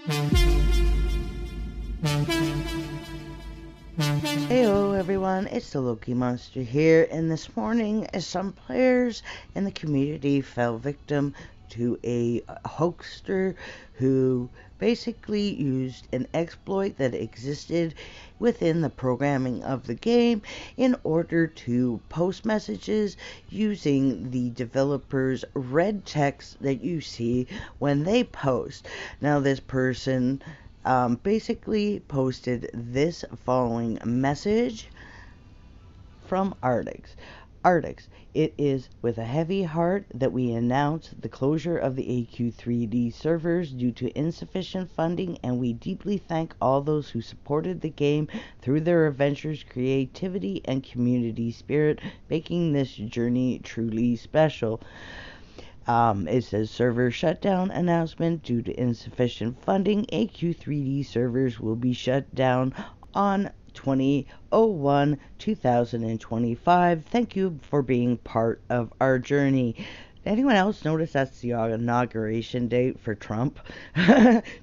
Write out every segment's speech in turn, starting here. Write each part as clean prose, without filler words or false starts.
Heyo everyone, it's the Loki Monster here, and this morning some players in the community fell victim to a hoaxer who basically used an exploit that existed within the programming of the game in order to post messages using the developer's red text that you see when they post. Now this person basically posted this following message from Artix. Artix, it is with a heavy heart that we announce the closure of the Aq3d servers due to insufficient funding, and we deeply thank all those who supported the game through their adventures, creativity, and community spirit, making this journey truly special. It says server shutdown announcement due to insufficient funding. Aq3d servers will be shut down on 20/01/2025. Thank you for being part of our journey. Anyone else notice that's the inauguration date for Trump?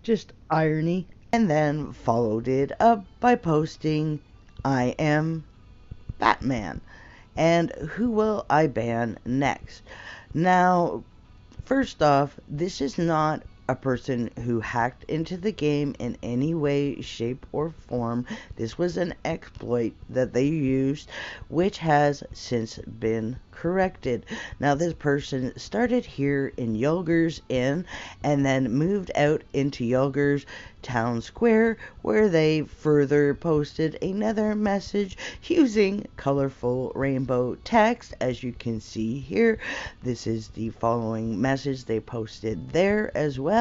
Just irony. And then followed it up by posting, I am Batman. And who will I ban next? Now, first off, this is not a person who hacked into the game in any way, shape, or form. This was an exploit that they used, which has since been corrected. Now, this person started here in Yulgur's Inn and then moved out into Yulgur's Town Square, where they further posted another message using colorful rainbow text. As you can see here, this is the following message they posted there as well.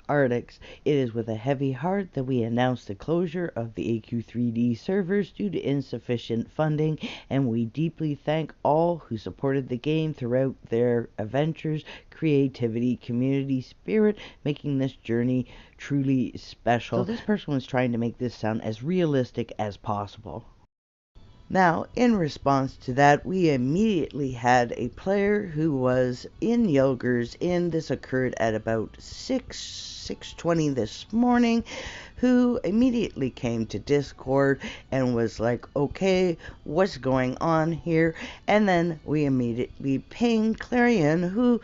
Artix, it is with a heavy heart that we announce the closure of the Aq3d servers due to insufficient funding, and we deeply thank all who supported the game throughout their adventures, creativity, community spirit, making this journey truly special. So this person was trying to make this sound as realistic as possible. Now, in response to that, we immediately had a player who was in Yulgur's Inn. This occurred at about 6:20 this morning, who immediately came to Discord and was like, okay, what's going on here? And then we immediately pinged Clarion, who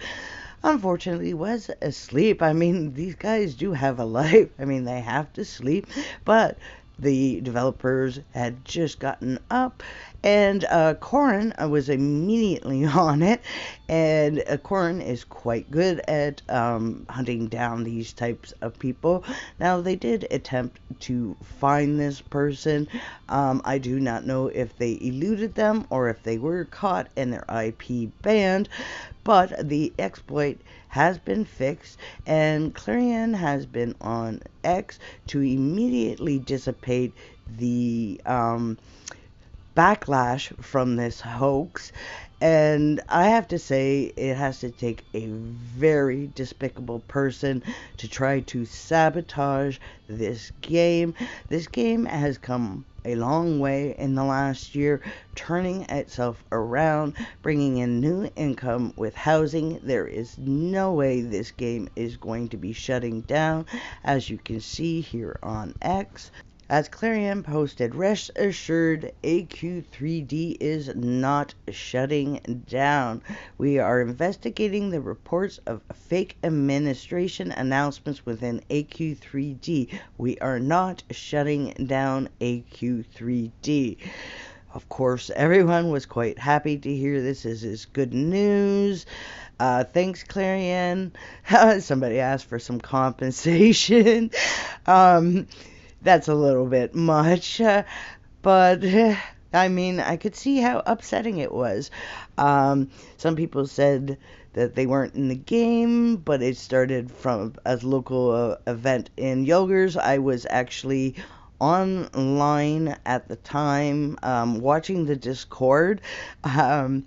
unfortunately was asleep. I mean, these guys do have a life. I mean, they have to sleep, but the developers had just gotten up, and Corin was immediately on it, and Corin is quite good at hunting down these types of people. Now, they did attempt to find this person. I do not know if they eluded them or if they were caught and their IP banned, but the exploit has been fixed, and Clarion has been on X to immediately dissipate the backlash from this hoax. And I have to say, it has to take a very despicable person to try to sabotage this game. This game has come a long way in the last year, turning itself around, bringing in new income with housing. There is no way this game is going to be shutting down, as you can see here on X. As Clarion posted, rest assured, Aq3d is not shutting down. We are investigating the reports of fake administration announcements within Aq3d. We are not shutting down Aq3d. Of course, everyone was quite happy to hear this. This is good news. Thanks, Clarion. Somebody asked for some compensation. That's a little bit much, but I mean, I could see how upsetting it was. Some people said that they weren't in the game, but it started from a local event in Yulgur's. I was actually online at the time, watching the Discord, and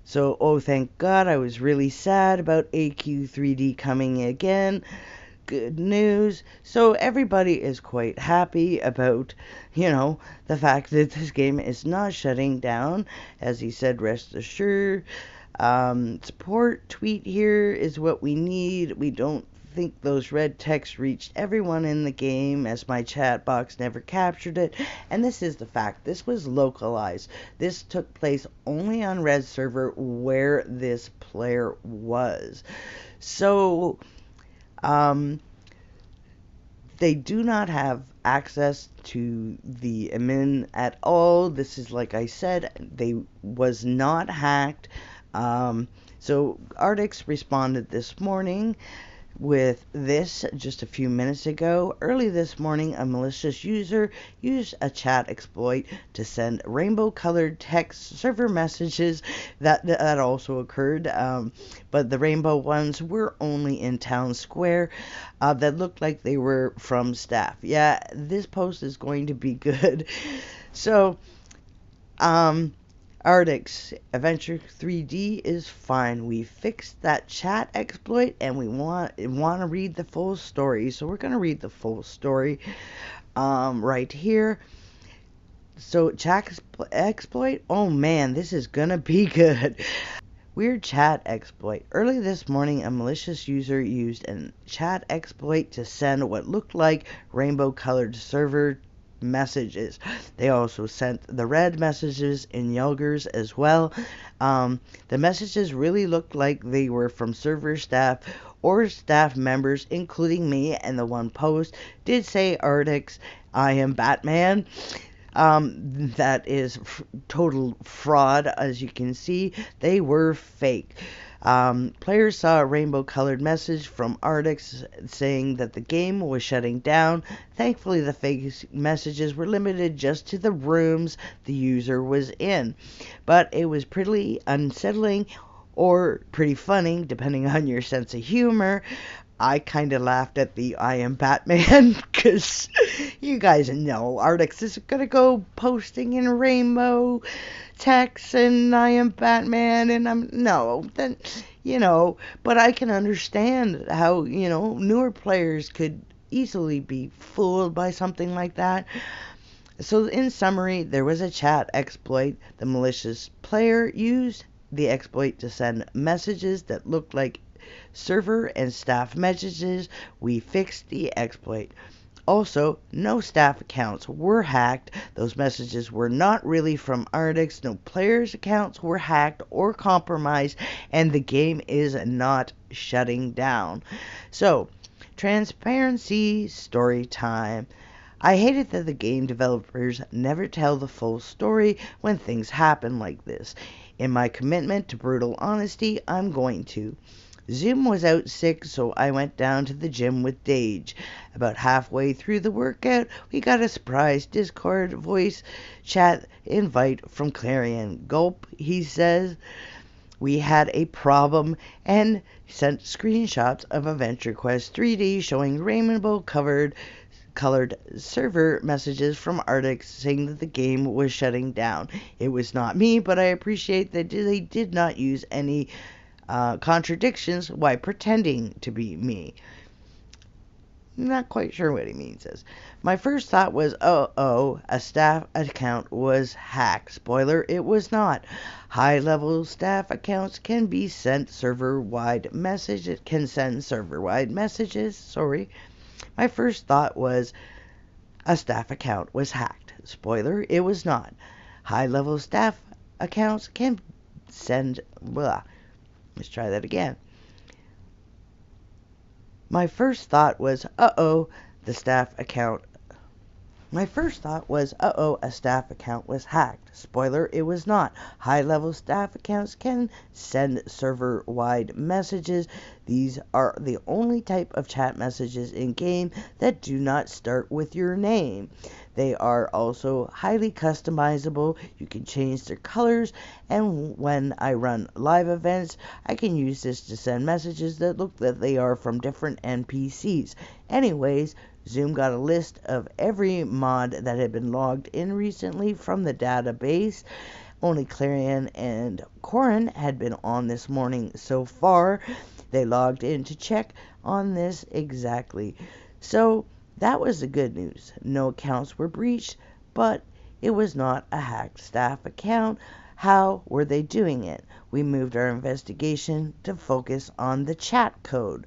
so, oh, thank God, I was really sad about Aq3d coming again. Good news. So everybody is quite happy about, the fact that this game is not shutting down. As he said, rest assured. Support tweet here is what we need. We don't think those red texts reached everyone in the game, as my chat box never captured it. And this is the fact. This was localized. This took place only on red server where this player was. So, they do not have access to the admin at all. This is, like I said, they was not hacked. So Artix responded this morning with this just a few minutes ago. Early this morning, a malicious user used a chat exploit to send rainbow-colored text server messages. That also occurred, but the rainbow ones were only in town square that looked like they were from staff. Yeah, this post is going to be good. So, Artic's Aq3d is fine. We fixed that chat exploit, and we want to read the full story. So we're going to read the full story right here. So chat exploit. Oh man, this is going to be good. Weird chat exploit. Early this morning, a malicious user used a chat exploit to send what looked like rainbow-colored server messages. They also sent the red messages in Yelgers as well. The messages really looked like they were from server staff or staff members, including me, and the one post did say Artix, I am Batman. That is total fraud. As you can see, they were fake. Players saw a rainbow-colored message from Artix saying that the game was shutting down. Thankfully, the fake messages were limited just to the rooms the user was in. But it was pretty unsettling or pretty funny, depending on your sense of humor. I kind of laughed at the I am Batman because you guys know Artix is going to go posting in rainbow text and I am Batman and but I can understand how, newer players could easily be fooled by something like that. So in summary, there was a chat exploit. The malicious player used the exploit to send messages that looked like server and staff messages. We fixed the exploit. Also, no staff accounts were hacked. Those messages were not really from Artix. No players' accounts were hacked or compromised, and the game is not shutting down. So, transparency story time. I hate it that the game developers never tell the full story when things happen like this. In my commitment to brutal honesty, I'm going to. Zoom was out sick, so I went down to the gym with Dage. About halfway through the workout, we got a surprise Discord voice chat invite from Clarion. Gulp, he says. We had a problem and sent screenshots of Adventure Quest 3D showing rainbow-colored server messages from Artix saying that the game was shutting down. It was not me, but I appreciate that they did not use any contradictions while pretending to be me. Not quite sure what he means. My first thought was, a staff account was hacked. Spoiler, it was not. High-level staff accounts can be sent server-wide messages. It can send server-wide messages. Sorry. My first thought was a staff account was hacked. Spoiler, it was not. High-level staff accounts can send... Blah. Let's try that again. My first thought was, a staff account was hacked. Spoiler, it was not. High-level staff accounts can send server-wide messages. These are the only type of chat messages in-game that do not start with your name. They are also highly customizable. You can change their colors, and when I run live events, I can use this to send messages that look that they are from different NPCs. Anyways, Zoom got a list of every mod that had been logged in recently from the database. Only Clarion and Corin had been on this morning so far. They logged in to check on this exactly. So that was the good news. No accounts were breached, but it was not a hacked staff account. How were they doing it? We moved our investigation to focus on the chat code.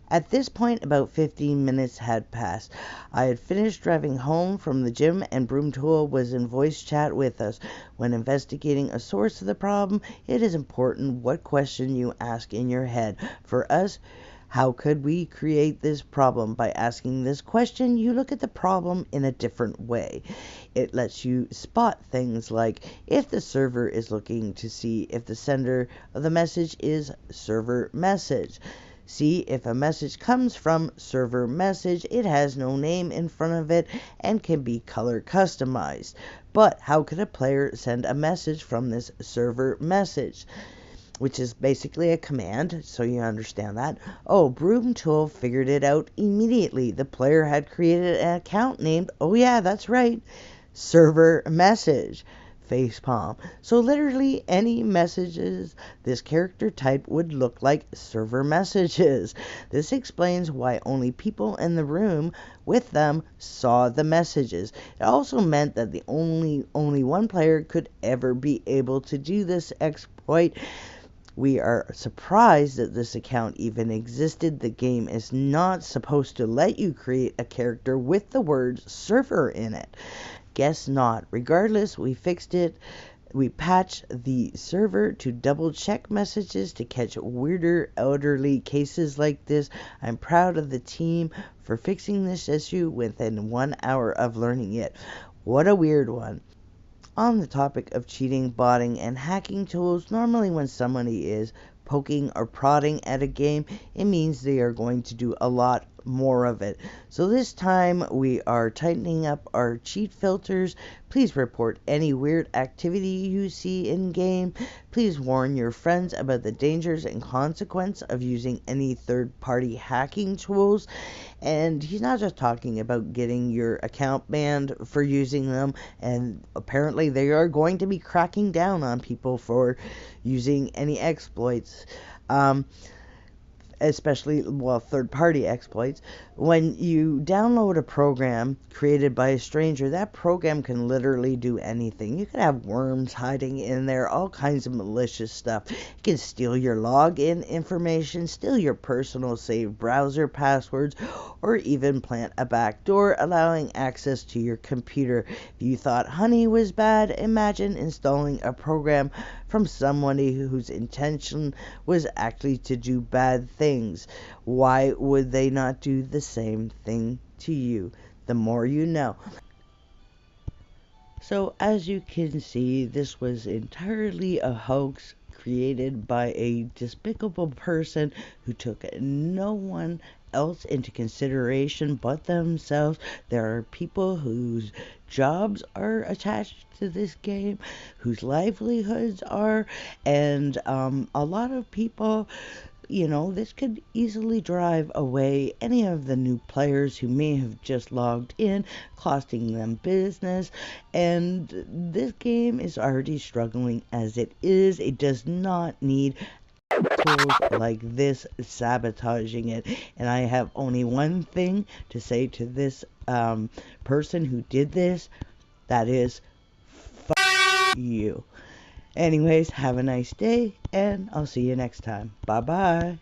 At this point, about 15 minutes had passed. I had finished driving home from the gym and Broomtool was in voice chat with us. When investigating a source of the problem, it is important what question you ask in your head. For us, how could we create this problem? By asking this question, you look at the problem in a different way. It lets you spot things like if the server is looking to see if the sender of the message is server message. See if a message comes from server message, it has no name in front of it and can be color customized. But how could a player send a message from this server message? Which is basically a command, so you understand that. Oh, Broomtool figured it out immediately. The player had created an account named, oh yeah, that's right, server message. Facepalm. So literally any messages this character typed would look like server messages. This explains why only people in the room with them saw the messages. It also meant that the only one player could ever be able to do this exploit. We are surprised that this account even existed. The game is not supposed to let you create a character with the words server in it. Guess not. Regardless, we fixed it. We patched the server to double check messages to catch weirder elderly cases like this. I'm proud of the team for fixing this issue within 1 hour of learning it. What a weird one. On the topic of cheating, botting, and hacking tools, normally when somebody is poking or prodding at a game, it means they are going to do a lot more of it. So this time we are tightening up our cheat filters. Please report any weird activity you see in game. Please warn your friends about the dangers and consequence of using any third-party hacking tools. And he's not just talking about getting your account banned for using them, and apparently they are going to be cracking down on people for using any exploits. Especially, well, third-party exploits. When you download a program created by a stranger, that program can literally do anything. You could have worms hiding in there, all kinds of malicious stuff. It can steal your login information, steal your personal saved browser passwords, or even plant a backdoor allowing access to your computer. If you thought Honey was bad, imagine installing a program from somebody whose intention was actually to do bad things. Why would they not do the same thing to you? The more you know. So as you can see, this was entirely a hoax created by a despicable person who took no one else into consideration but themselves. There are people whose jobs are attached to this game, whose livelihoods are, and a lot of people, this could easily drive away any of the new players who may have just logged in, costing them business. And this game is already struggling as it is. It does not need tools like this sabotaging it. And I have only one thing to say to this person who did this. That is, fuck you. Anyways, have a nice day, and I'll see you next time. Bye-bye.